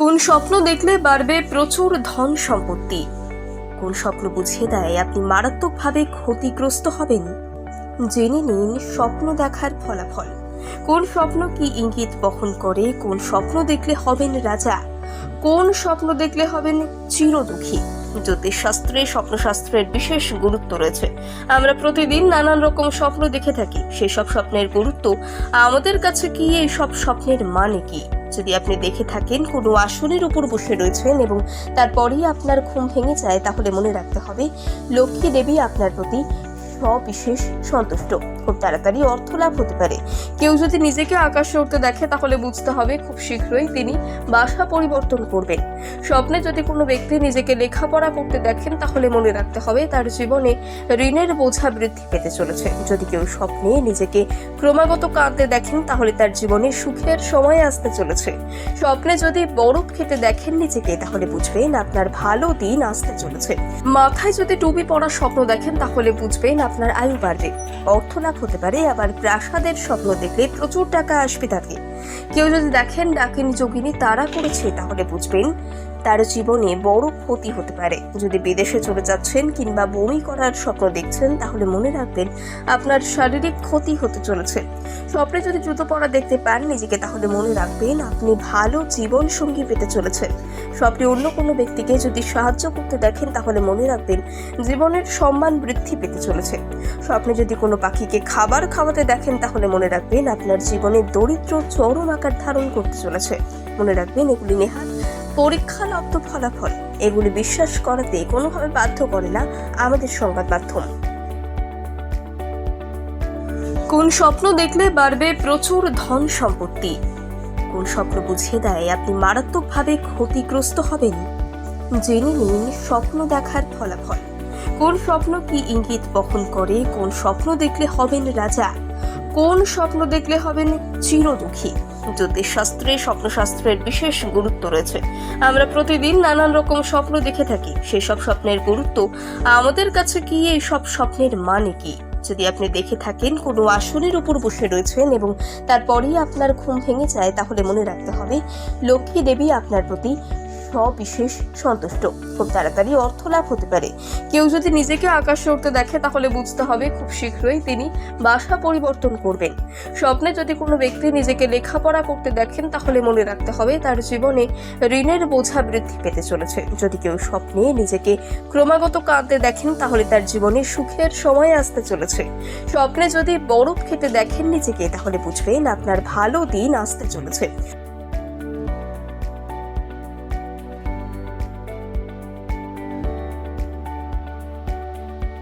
কোন স্বপ্ন দেখলে বাড়বে প্রচুর ধন সম্পত্তি? কোন স্বপ্ন বুঝিয়ে দেয় আপনি মারাত্মকভাবে ক্ষতিগ্রস্ত হবেন? জেনে নিন স্বপ্ন দেখার ফলাফল। কোন স্বপ্ন কি ইঙ্গিত বহন করে? কোন স্বপ্ন দেখলে হবেন রাজা? কোন স্বপ্ন দেখলে হবেন চিরদুখী? জ্যোতিষশাস্ত্রে স্বপ্নশাস্ত্রের বিশেষ গুরুত্ব রয়েছে। আমরা প্রতিদিন নানান রকম স্বপ্ন দেখে থাকি। সেসব স্বপ্নের গুরুত্ব আমাদের কাছে কি? এই সব স্বপ্নের মানে কি? যদি আপনি দেখে থাকেন কোনো আসনের উপর বসে রয়েছেন এবং তারপরেই আপনার ঘুম ভেঙে যায়, তাহলে মনে রাখতে হবে লক্ষ্মী দেবী আপনার প্রতি সবিশেষ সন্তুষ্ট। খুব তাড়াতাড়ি অর্থ লাভ হতে পারে। কেউ যদি নিজেকে আকাশে উঠতে দেখে, তাহলে বুঝতে হবে খুব শীঘ্রই তিনি বাসা পরিবর্তন করবেন। স্বপ্নে যদি কোনো ব্যক্তি নিজেকে লেখাপড়া করতে দেখেন, তাহলে মনে রাখতে হবে তার জীবনে ঋণের বোঝা বৃদ্ধি পেতে চলেছে। যদি কেউ স্বপ্নে নিজেকে ক্রমাগত কাঁদতে দেখেন, তাহলে তার জীবনে সুখের সময় আসতে চলেছে। স্বপ্নে যদি বরফ খেতে দেখেন নিজেকে, তাহলে বুঝবেন আপনার ভালো দিন আসতে চলেছে। মাথায় যদি টুপি পরার স্বপ্ন দেখেন, তাহলে বুঝবেন আপনার আয়ু বাড়বে, অর্থ লাভ হতে পারে। আবার প্রাসাদের স্বপ্ন দেখলে প্রচুর টাকা আসবে তাকে। কেউ যদি দেখেন ডাকিনী যোগিনী তারা করেছে, তাহলে বুঝবেন তার জীবনে বড় ক্ষতি হতে পারে। যদি বিদেশে চলে যাচ্ছেন কিংবা বমি করার স্বপ্ন দেখছেন, তাহলে মনে রাখবেন আপনার শারীরিক ক্ষতি হতে চলেছে। স্বপ্নে যদি জুতো পরা দেখতে পান নিজেকে, তাহলে মনে রাখবেন আপনি ভালো জীবন সঙ্গী পেতে চলেছেন। স্বপ্নে অন্য কোনো ব্যক্তিকে যদি সাহায্য করতে দেখেন, তাহলে মনে রাখবেন জীবনের সম্মান বৃদ্ধি পেতে চলেছে। স্বপ্নে যদি কোনো পাখিকে খাবার খাওয়াতে দেখেন, তাহলে মনে রাখবেন আপনার জীবনে দরিদ্র চরম আকার ধারণ করতে চলেছে। মনে রাখবেন এগুলি নেহাত পরীক্ষালব্ধ ফলাফল। এগুলি বিশ্বাস করাতে কোনোভাবে বাধ্য করে না আমাদের সংবাদ মাধ্যম। কোন স্বপ্ন দেখলে বাড়বে প্রচুর ধন সম্পত্তি? কোন স্বপ্ন বুঝিয়ে দেয় আপনি মারাত্মকভাবে ক্ষতিগ্রস্ত হবেন? জেনে নিন স্বপ্ন দেখার ফলাফল। কোন স্বপ্ন কি ইঙ্গিত বহন করে? কোন স্বপ্ন দেখলে হবেন রাজা? কোন স্বপ্ন দেখলে হবেন চিরদুখী? জ্যোতিষশাস্ত্রে স্বপ্নশাস্ত্রের বিশেষ গুরুত্ব রয়েছে। আমরা প্রতিদিন নানান রকম স্বপ্ন দেখে থাকি। সেসব স্বপ্নের গুরুত্ব আমাদের কাছে কি? এই সব স্বপ্নের মানে কি? যদি আপনি দেখে থাকেন কোনো আসনের উপর বসে রয়েছেন এবং তারপরেই আপনার ঘুম ভেঙে যায়, তাহলে মনে রাখতে হবে লক্ষ্মী দেবী আপনার প্রতি সবিশেষ সন্তুষ্ট। খুব তাড়াতাড়ি অর্থ লাভ হতে পারে। কেউ যদি নিজেকে আকাশে উঠতে দেখে, তাহলে বুঝতে হবে খুব শীঘ্রই তিনি বাসা পরিবর্তন করবেন। স্বপ্নে যদি কোনো ব্যক্তি নিজেকে লেখাপড়া করতে দেখেন, তাহলে মনে রাখতে হবে তার জীবনে ঋণের বোঝা বৃদ্ধি পেতে চলেছে। যদি কেউ স্বপ্নে নিজেকে ক্রমাগত কাঁদতে দেখেন, তাহলে তার জীবনে সুখের সময় আসতে চলেছে। স্বপ্নে যদি বরফ খেতে দেখেন নিজেকে, তাহলে বুঝবেন আপনার ভালো দিন আসতে চলেছে।